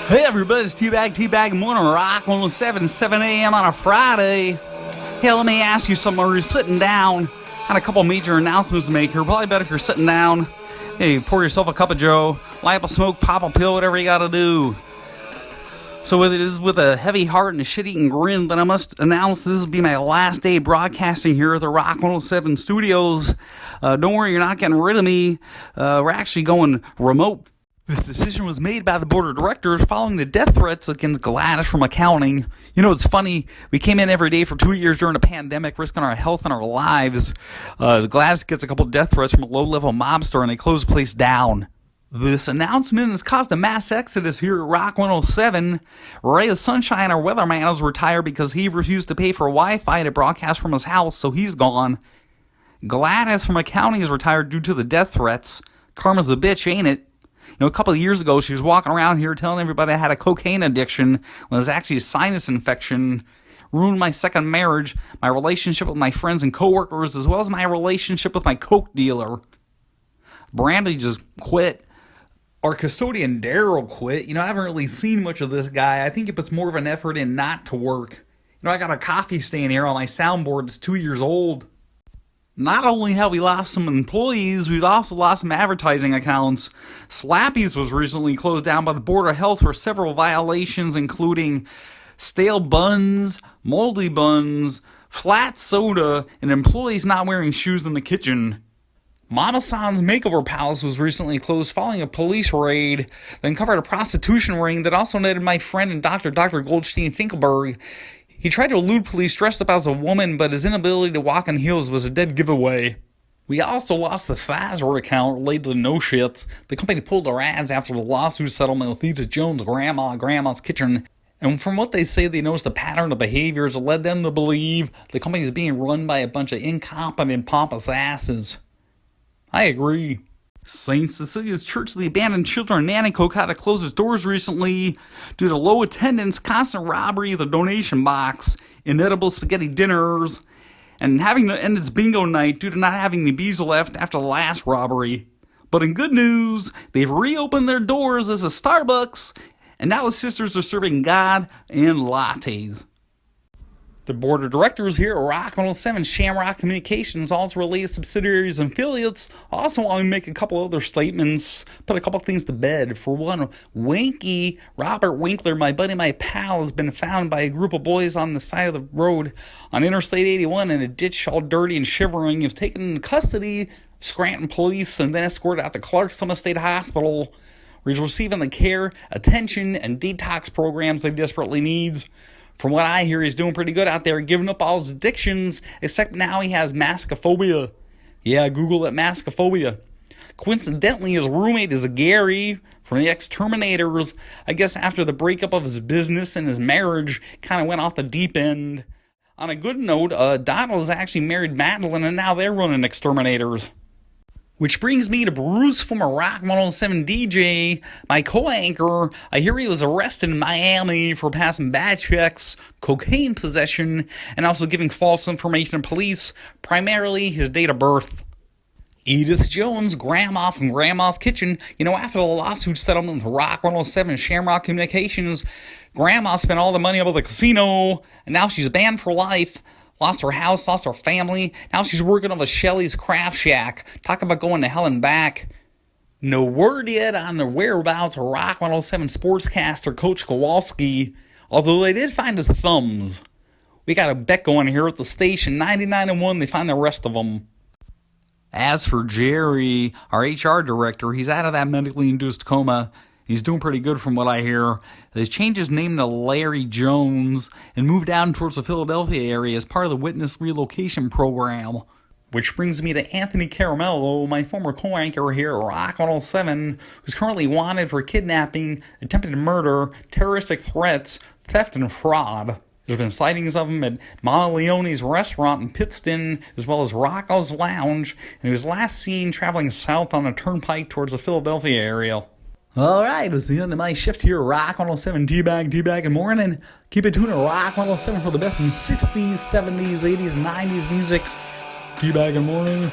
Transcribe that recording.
Hey everybody, it's TBAG Morning Rock 107, 7 a.m. on a Friday. Hey, let me ask you something. Are you sitting down? Had a couple major announcements to make here. Probably better if you're sitting down. Hey, pour yourself a cup of joe, light up a smoke, pop a pill, whatever you gotta do. So it is with a heavy heart and a shit-eating grin that I must announce this will be my last day broadcasting here at the Rock 107 studios. Don't worry, you're not getting rid of me. We're actually going remote. This decision was made by the board of directors following the death threats against Gladys from accounting. You know, it's funny. We came in every day for 2 years during the pandemic, risking our health and our lives. Gladys gets a couple death threats from a low-level mobster, and they close the place down. This announcement has caused a mass exodus here at Rock 107. Ray of Sunshine, our weatherman, has retired because he refused to pay for Wi-Fi to broadcast from his house, so he's gone. Gladys from accounting is retired due to the death threats. Karma's a bitch, ain't it? You know, a couple of years ago, she was walking around here telling everybody I had a cocaine addiction when it was actually a sinus infection. Ruined my second marriage, my relationship with my friends and coworkers, as well as my relationship with my coke dealer. Brandy just quit. Our custodian, Daryl, quit. You know, I haven't really seen much of this guy. I think he puts more of an effort in not to work. You know, I got a coffee stain here on my soundboard that's 2 years old. Not only have we lost some employees, we've also lost some advertising accounts. Slappy's was recently closed down by the Board of Health for several violations, including stale buns, moldy buns, flat soda, and employees not wearing shoes in the kitchen. Mama San's Makeover Palace was recently closed following a police raid that uncovered a prostitution ring that also netted my friend and Dr. Goldstein Finkelberg. He tried to elude police dressed up as a woman, but his inability to walk in heels was a dead giveaway. We also lost the Fazor account related to No Shits. The company pulled their ads after the lawsuit settlement with Edith Jones' Grandma's Kitchen. And from what they say, they noticed a pattern of behaviors that led them to believe the company is being run by a bunch of incompetent, pompous asses. I agree. St. Cecilia's Church of the Abandoned Children in Nanticoke had to close its doors recently due to low attendance, constant robbery of the donation box, inedible spaghetti dinners, and having to end its bingo night due to not having any bees left after the last robbery. But in good news, they've reopened their doors as a Starbucks, and now the sisters are serving God and lattes. The board of directors here at Rock 107 Shamrock Communications, also related subsidiaries and affiliates, also want to make a couple other statements, put a couple things to bed. For one, Winky, Robert Winkler, my buddy, my pal, has been found by a group of boys on the side of the road on Interstate 81 in a ditch all dirty and shivering. He was taken into custody of Scranton police and then escorted out to Clarksville State Hospital, where he's receiving the care, attention, and detox programs he desperately needs. From what I hear, he's doing pretty good out there, giving up all his addictions, except now he has maskophobia. Yeah, Google it, maskophobia. Coincidentally, his roommate is a Gary from the Exterminators. I guess after the breakup of his business and his marriage kind of went off the deep end. On a good note, Donald has actually married Madeline, and now they're running Exterminators. Which brings me to Bruce from a Rock 107 DJ, my co-anchor. I hear he was arrested in Miami for passing bad checks, cocaine possession, and also giving false information to police, primarily his date of birth. Edith Jones, Grandma from Grandma's Kitchen. You know, after the lawsuit settlement with Rock 107 Shamrock Communications, Grandma spent all the money over the casino, and now she's banned for life. Lost her house, lost her family. Now she's working on the Shelley's Craft Shack. Talk about going to hell and back. No word yet on the whereabouts of Rock 107 sportscaster Coach Kowalski, although they did find his thumbs. We got a bet going here at the station. 99-1, they find the rest of them. As for Jerry, our HR director, he's out of that medically induced coma. He's doing pretty good from what I hear. He's changed his name to Larry Jones and moved down towards the Philadelphia area as part of the Witness Relocation Program. Which brings me to Anthony Caramello, my former co-anchor here at Rock 107, who's currently wanted for kidnapping, attempted murder, terroristic threats, theft, and fraud. There's been sightings of him at Mama Leone's restaurant in Pittston, as well as Rocco's Lounge, and he was last seen traveling south on a turnpike towards the Philadelphia area. All right, it's the end of my shift here at Rock 107 TBAG in morning. Keep it tuned to Rock 107 for the best in 60s, 70s, 80s, 90s music. TBAG in morning.